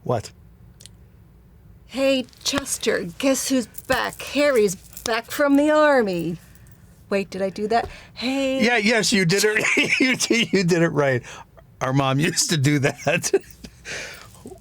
What? Hey, Chester, guess who's back? Harry's back from the army. Wait, did I do that? Hey. Yeah, yes, you did it. You did it right. Our mom used to do that.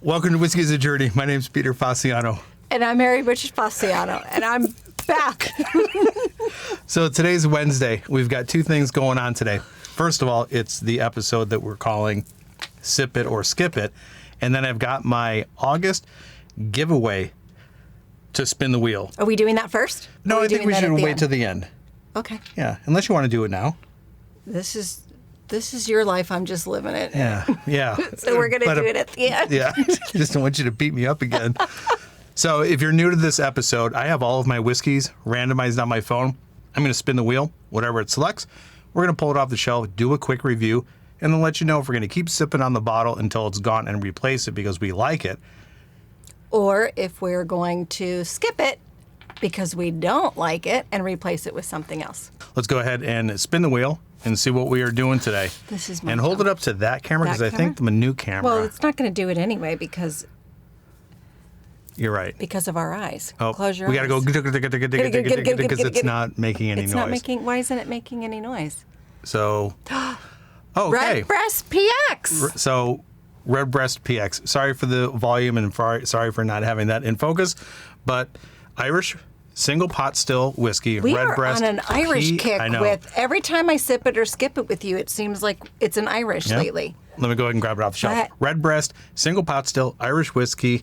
Welcome to Whiskey is a Journey. My name's Peter Fasciano. And I'm Mary Richard Fasciano, and I'm back. So today's Wednesday. We've got two things going on today. First of all, it's the episode that we're calling Sip It or Skip It. And then I've got my August giveaway to spin the wheel. Are we doing that first? No, I think we should wait to the end. Okay. Yeah, unless you want to do it now. This is your life. I'm just living it. Yeah. So we're going to do it at the end. Yeah, just don't want you to beat me up again. So if you're new to this episode, I have all of my whiskeys randomized on my phone. I'm going to spin the wheel, whatever it selects. We're going to pull it off the shelf, do a quick review, and then let you know if we're going to keep sipping on the bottle until it's gone and replace it because we like it. Or if we're going to skip it because we don't like it and replace it with something else. Let's go ahead and spin the wheel and see what we are doing today. This is my And hold it up to that camera because I think the new camera. Well, it's not going to do it anyway because You're right. Because of our eyes. Oh, Close your we eyes. got to go because it's not making any noise. Why isn't it making any noise? So, okay. Redbreast PX. So, Redbreast PX. Sorry for the volume and sorry for not having that in focus, but Irish single pot still whiskey. We Redbreast are on an Irish kick I know. with every time I sip it or skip it with you, it seems like it's an Irish lately. Let me go ahead and grab it off the shelf. Redbreast single pot still Irish whiskey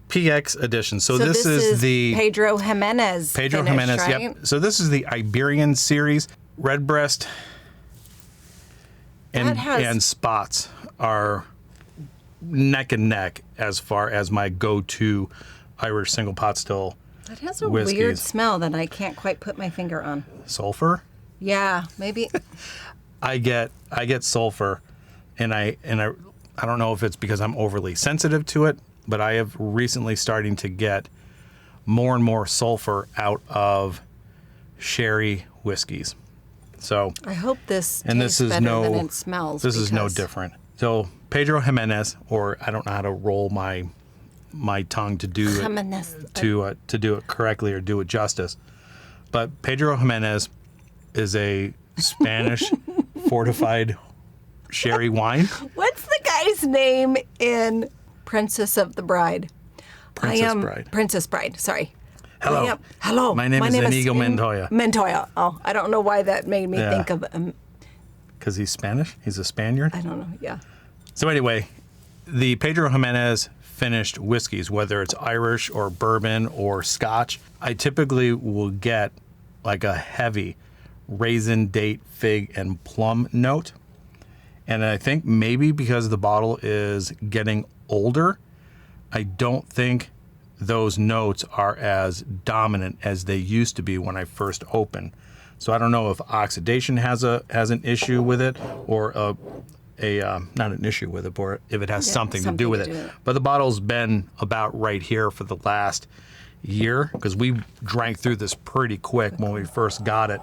PX edition. So this is the Pedro Jimenez. Jimenez, right? yep. So this is the Iberian series. Redbreast and Spots are neck and neck as far as my go-to Irish single pot still That has a whiskeys. weird smell that I can't quite put my finger on. Sulfur? Yeah, maybe. I get sulfur, and I don't know if it's because I'm overly sensitive to it, but I have recently starting to get more and more sulfur out of sherry whiskeys. So I hope this and tastes better than it smells. This is no different. So Pedro Jimenez, or I don't know how to roll my tongue to do Jimenez. to do it correctly or do it justice. But Pedro Jimenez is a Spanish fortified sherry wine. What's the guy's name in Princess of the Bride? Princess Bride, sorry. Hello. Hello. My name is Inigo Montoya. Montoya. Oh, I don't know why that made me think of... Because he's Spanish? He's a Spaniard? I don't know, yeah. So anyway, the Pedro Jimenez finished whiskeys, whether it's Irish or bourbon or Scotch, I typically will get like a heavy raisin, date, fig, and plum note. And I think maybe because the bottle is getting older, I don't think those notes are as dominant as they used to be when I first opened. So I don't know if oxidation has an issue with it, or not an issue with it, or if it has something to do with it. But the bottle's been about right here for the last year because we drank through this pretty quick when we first got it.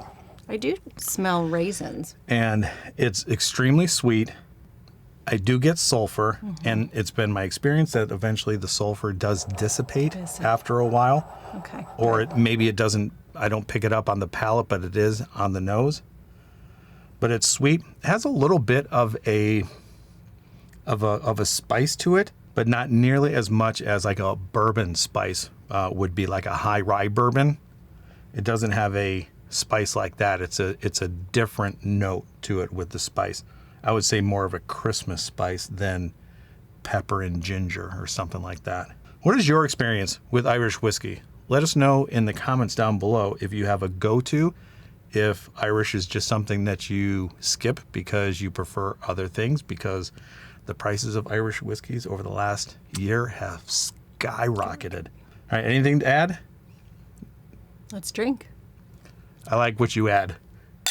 I do smell raisins. And it's extremely sweet. I do get sulfur, and it's been my experience that eventually the sulfur does dissipate after a while. Okay. Or maybe it doesn't, I don't pick it up on the palate, but it is on the nose. But it's sweet. It has a little bit of a spice to it, but not nearly as much as like a bourbon spice would be, like a high rye bourbon. It doesn't have a spice like that. It's a different note to it with the spice. I would say more of a Christmas spice than pepper and ginger or something like that. What is your experience with Irish whiskey? Let us know in the comments down below if you have a go-to, if Irish is just something that you skip because you prefer other things, because the prices of Irish whiskeys over the last year have skyrocketed. All right, anything to add? Let's drink. I like what you add.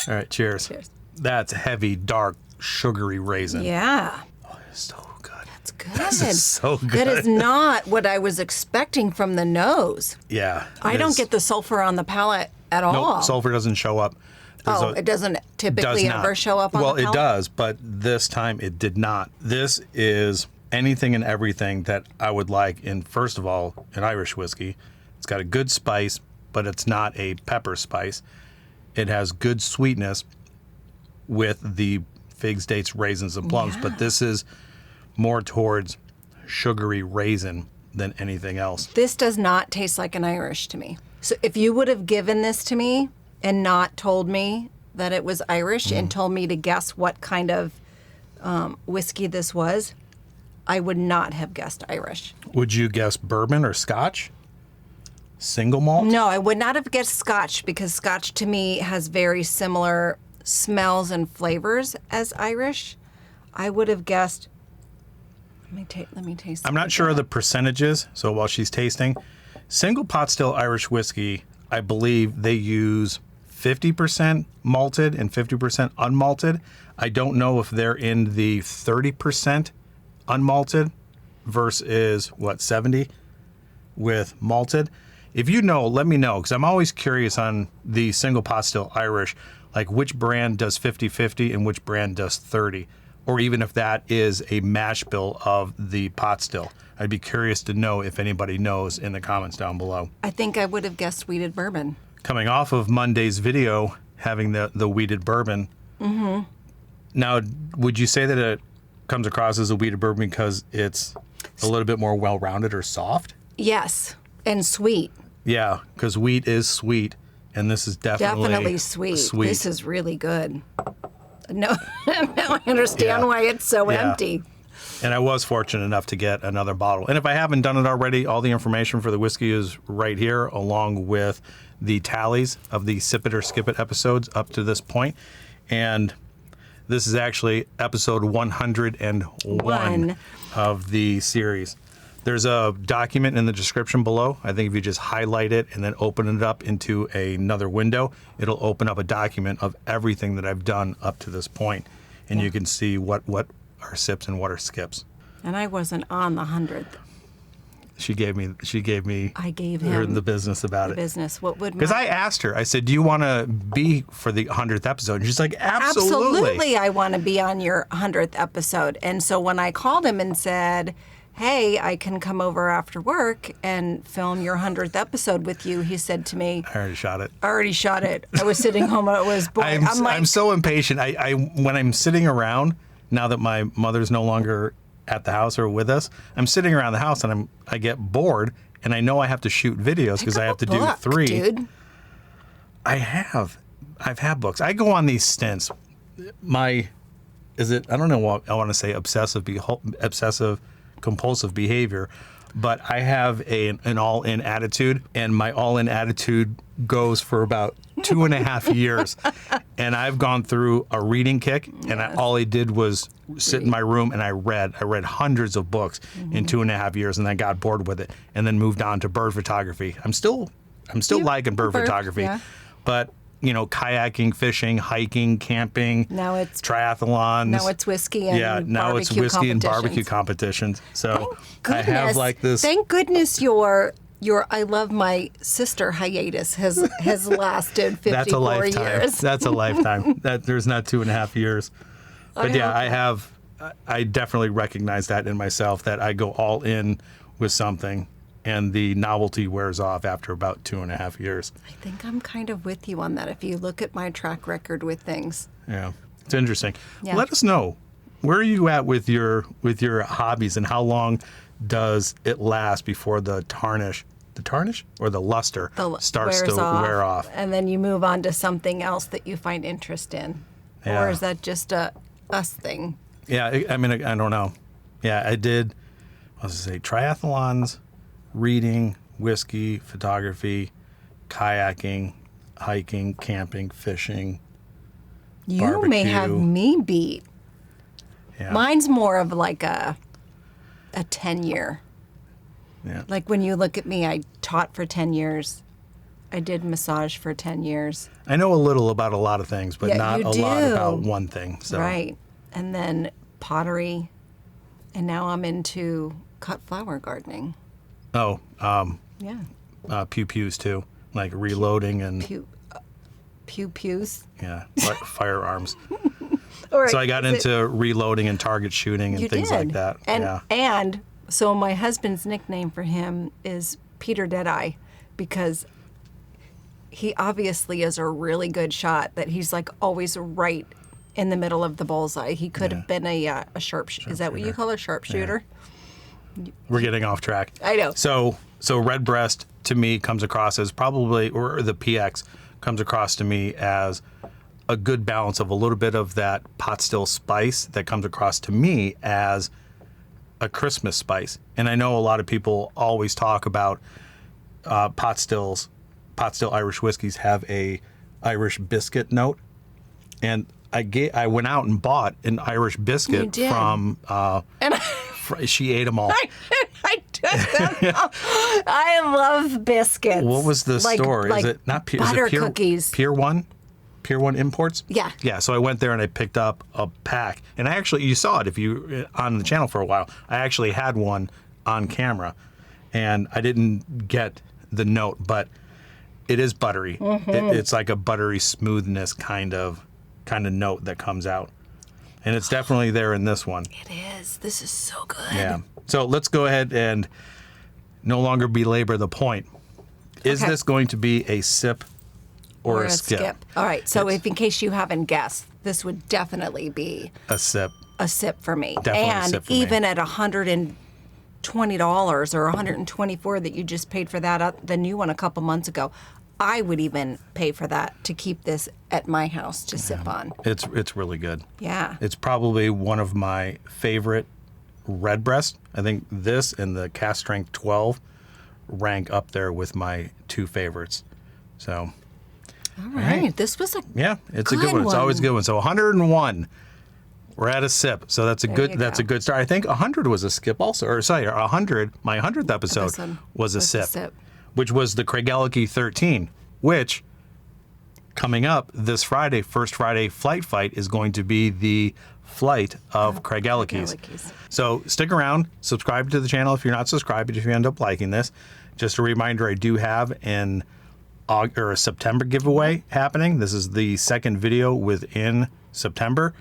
All right, cheers. Cheers. That's heavy, dark, sugary raisin. Yeah. Oh, it's so good. That's good. This is so good. That is not what I was expecting from the nose. Yeah. I don't get the sulfur on the palate at all. Nope, sulfur doesn't show up. It doesn't typically ever show up on the palate? Well, it does, but this time it did not. This is anything and everything that I would like in, first of all, an Irish whiskey. It's got a good spice, but it's not a pepper spice. It has good sweetness with the figs, dates, raisins, and plums, but this is more towards sugary raisin than anything else. This does not taste like an Irish to me. So if you would have given this to me and not told me that it was Irish and told me to guess what kind of whiskey this was, I would not have guessed Irish. Would you guess bourbon or Scotch? Single malt? No, I would not have guessed Scotch because Scotch to me has very similar smells and flavors as Irish. I would have guessed. Let me taste. I'm not sure of the percentages, so while she's tasting, single pot still Irish whiskey, I believe they use 50% malted and 50% unmalted. I don't know if they're in the 30% unmalted versus 70 with malted. If you know, let me know, because I'm always curious on the single pot still Irish, like which brand does 50-50 and which brand does 30, or even if that is a mash bill of the pot still. I'd be curious to know if anybody knows in the comments down below. I think I would have guessed wheated bourbon. Coming off of Monday's video, having the wheated bourbon. Mm-hmm. Now, would you say that it comes across as a wheated bourbon because it's a little bit more well-rounded or soft? Yes, and sweet. Yeah, because wheat is sweet, and this is definitely sweet. This is really good. No, now I understand why it's so empty. And I was fortunate enough to get another bottle. And if I haven't done it already, all the information for the whiskey is right here, along with the tallies of the Sip It or Skip It episodes up to this point. And this is actually episode 101 of the series. There's a document in the description below. I think if you just highlight it and then open it up into another window, it'll open up a document of everything that I've done up to this point. And you can see what are sips and what are skips. And I wasn't on the 100th. She gave me I gave her him the business about it. Business. What would Because I asked her, I said, do you want to be for the 100th episode? And she's like, absolutely. I want to be on your 100th episode. And so when I called him and said, hey, I can come over after work and film your 100th episode with you, he said to me, I already shot it. I was sitting home. It was boy. I'm so impatient. I when I'm sitting around, now that my mother's no longer at the house or with us, I'm sitting around the house and I get bored and I know I have to shoot videos because I have to do 3. Dude. I've had books. I go on these stints. I don't know what I want to say, obsessive compulsive behavior, but I have an all-in attitude, and my all-in attitude goes for about 2.5 years. And I've gone through a reading kick, and all I did was sit in my room and I read hundreds of books in 2.5 years, and then got bored with it, and then moved on to bird photography. I'm still liking bird photography, but kayaking, fishing, hiking, camping. Now it's triathlons. Now it's whiskey and now it's whiskey and barbecue competitions. So I have like this. Thank goodness your I love my sister hiatus has lasted 54 That's a lifetime. years. That's a lifetime. There's not 2.5 years. But I definitely recognize that in myself, that I go all in with something, and the novelty wears off after about 2.5 years. I think I'm kind of with you on that if you look at my track record with things. Yeah, it's interesting. Yeah. Let us know, where are you at with your hobbies, and how long does it last before the tarnish or the luster starts to wear off? And then you move on to something else that you find interest in. Yeah. Or is that just a us thing? Yeah, I mean, I don't know. Yeah, I did, triathlons, reading, whiskey, photography, kayaking, hiking, camping, fishing, barbecue. You may have me beat. Yeah. Mine's more of like a 10-year. Yeah. Like when you look at me, I taught for 10 years. I did massage for 10 years. I know a little about a lot of things, but not a lot about one thing. So. Right. And then pottery. And now I'm into cut flower gardening. Oh, Yeah. pew-pews too, like reloading and Pew-pews. yeah, firearms. All right. So I got into reloading and target shooting and things like that. And so my husband's nickname for him is Peter Deadeye, because he obviously is a really good shot, that he's like always right in the middle of the bullseye. He could have been a sharpshooter. Is that what you call a sharpshooter? Yeah. We're getting off track. I know. So Redbreast to me comes across as probably, or the PX comes across to me as a good balance of a little bit of that pot still spice that comes across to me as a Christmas spice. And I know a lot of people always talk about pot still Irish whiskeys have a Irish biscuit note, and I went out and bought an Irish biscuit from. She ate them all. I took them all. I love biscuits. What was the store? Like is it not Pier? butter Is it cookies? Pier 1? Pier 1 Imports? Yeah. Yeah, so I went there and I picked up a pack. And I actually, you saw it if you on the channel for a while. I actually had one on camera, and I didn't get the note, but it is buttery. It's like a buttery smoothness kind of note that comes out. And it's definitely there in this one. It is. This is so good. Yeah. So let's go ahead and no longer belabor the point. Is this going to be a sip or a skip? All right. So if in case you haven't guessed, this would definitely be a sip. A sip for me. Definitely and a sip for even me. at $120 or $124 that you just paid for that, the new one a couple months ago, I would even pay for that to keep this at my house to sip on. It's really good. Yeah. It's probably one of my favorite Redbreast. I think this and the Cask Strength 12 rank up there with my two favorites. So, all right. This was it's a good one. It's always a good one. So 101. We're at a sip. So that's a good start. I think 100 was a skip also. Or sorry, 100, my 100th episode was a sip. Which was the Craigellachie 13, which coming up this Friday, First Friday Flight Fight, is going to be the flight of Craigellachie's. So stick around, subscribe to the channel if you're not subscribed, if you end up liking this. Just a reminder, I do have a September giveaway happening. This is the second video within September.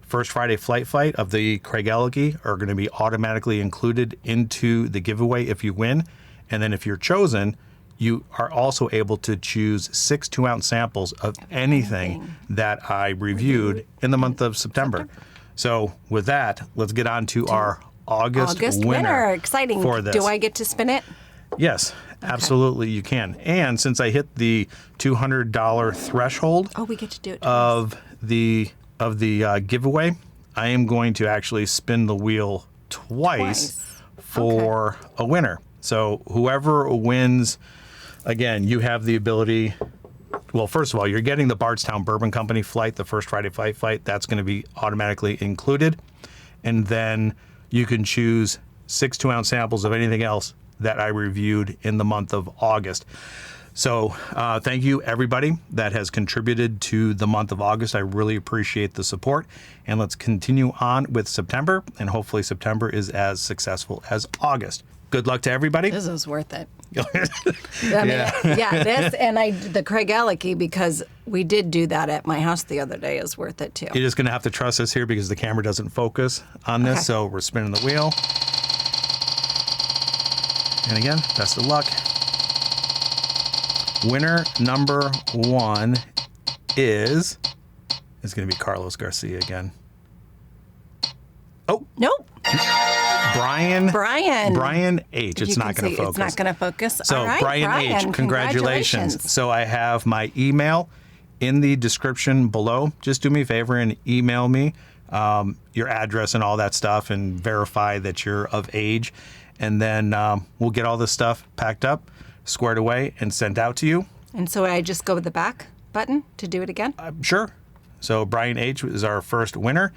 First Friday Flight Fight of the Craigellachie are going to be automatically included into the giveaway if you win. And then if you're chosen, you are also able to choose 6 2-ounce samples of anything that I reviewed in the month of September. So with that, let's get on to our August winner. Exciting. For this. Do I get to spin it? Yes, absolutely you can. And since I hit the $200 threshold we get to do it of the giveaway, I am going to actually spin the wheel twice. For a winner. So whoever wins, again, you have the ability. Well, first of all, you're getting the Bardstown Bourbon Company flight, the First Friday Flight Fight. That's going to be automatically included. And then you can choose 6 2-ounce samples of anything else that I reviewed in the month of August. So thank you, everybody that has contributed to the month of August. I really appreciate the support. And let's continue on with September. And hopefully September is as successful as August. Good luck to everybody. This is worth it. This and the Craigellachie, because we did do that at my house the other day, is worth it too. You're just going to have to trust us here because the camera doesn't focus on this. So we're spinning the wheel. And again, best of luck. Winner number 1 is going to be Carlos Garcia again. Oh. Nope. Brian H. It's not going to focus. It's not going to focus. So all right, Brian H. Congratulations. So I have my email in the description below. Just do me a favor and email me your address and all that stuff and verify that you're of age. And then we'll get all this stuff packed up, squared away, and sent out to you. And so I just go with the back button to do it again? Sure. So Brian H. is our first winner.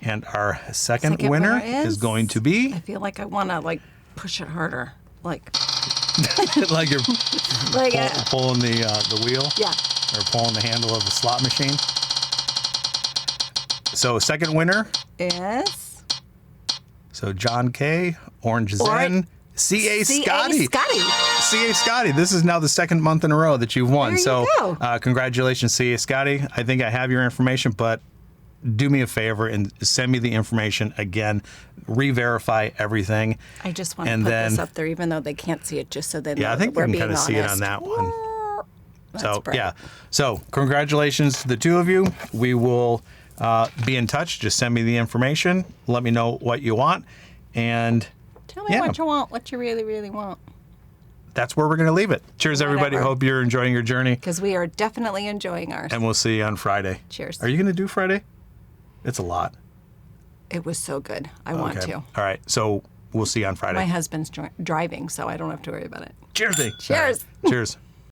And our second winner is going to be... I feel like I want to, push it harder. Like you're pulling the wheel? Yeah. Or pulling the handle of the slot machine. So second winner is... So John K., Orange Zen, C.A. Scotty. C.A. Scotty. This is now the second month in a row that you've won. There you go. Congratulations, C.A. Scotty. I think I have your information, but do me a favor and send me the information again, re-verify everything. I just want to And put then- this up there, even though they can't see it, just so they know Yeah, I think that we're we can being kind of see it on honest. that one. That's So bright. yeah, so congratulations to the two of you. We will be in touch. Just send me the information. Let me know what you want, and Tell me yeah. what you want, what you really, really want. that's where we're going to leave it. Cheers, everybody. Whatever. Hope you're enjoying your journey, Because we are definitely enjoying ours. and we'll see you on Friday. Cheers. Are you going to do Friday? It's a lot. It was so good. I want Okay. to. All right. So we'll see you on Friday. My husband's driving, so I don't have to worry about it. Cheers. Cheers. Cheers.